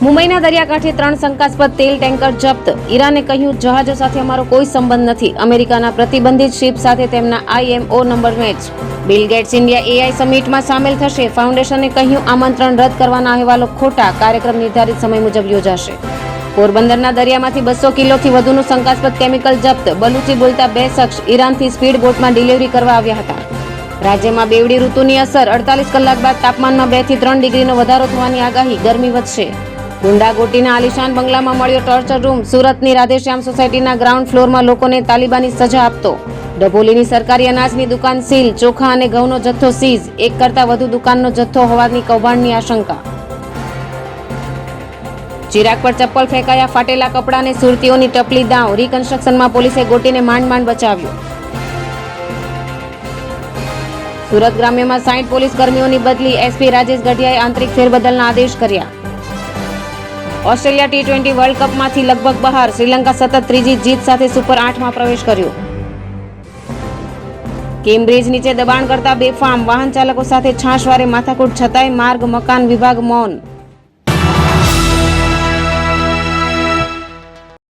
મુંબઈના દરિયાકાંઠે 3 શંકાસ્પદ તેલ ટેન્કર જપ્ત. ઈરાને કહ્યું, જહાજો સાથે અમારો કોઈ સંબંધ નથી. અમેરિકાના પ્રતિબંધિત શિપ સાથે તેમના IMO number match. Bill Gates India AI સમિટમાં સામેલ થશે. ફાઉન્ડેશને કહ્યું, આમંત્રણ રદ કરવાના અહેવાલો ખોટા. કાર્યક્રમ નિર્ધારિત સમય મુજબ યોજાશે. પોરબંદરના દરિયામાંથી 200 કિલોથી વધુનું શંકાસ્પદ કેમિકલ જપ્ત. બલુચી બોલતા 2 શખ્સ ઈરાનથી સ્પીડ બોટમાં ડિલિવરી કરવા આવ્યા હતા. રાજ્યમાં બેવડી ઋતુની અસર. 48 કલાક બાદ તાપમાનમાં 2 થી 3 ડિગ્રીનો વધારો થવાની આગાહી. ગરમી વધશે. ગુંડાગોટીના આલિશાન બંગલામાં મળ્યો ટોર્ચર રૂમ. સુરતની રાધેશ્યામ સોસાયટીના ગ્રાઉન્ડ ફ્લોરમાં લોકોને તાલિબાની સજા આપતો. ડભોલીની સરકારી અનાજની દુકાન સીલ. ચોખા અને ઘઉંનો જથ્થો સીઝ. 1 કરતાં વધુ દુકાનનો જથ્થો હોવાની કૌભાંડની આશંકા. ચિરાગ પર ચપ્પલ ફેંકાયા. ફાટેલા કપડાને સુરતીઓની ટપલી દાવ. રિકન્સ્ટ્રક્શનમાં પોલીસે ગોટીને માંડ બચાવ્યો. સુરત ગ્રામ્યમાં 60 પોલીસ કર્મીઓની બદલી. SP રાજેશ ગઢિયાએ આંતરિક ફેરબદલના આદેશ કર્યા. ઓસ્ટ્રેલિયા T20 વર્લ્ડ કપમાંથી લગભગ બહાર. શ્રીલંકા સતત ત્રીજી જીત સાથે સુપર 8માં પ્રવેશ કર્યો. કેમ્બ્રિજ નીચે દબાણ કરતા બેફામ. વાહન ચાલકો સાથે છાશવારે માથાકૂટ છતાંય માર્ગ મકાન વિભાગ મૌન.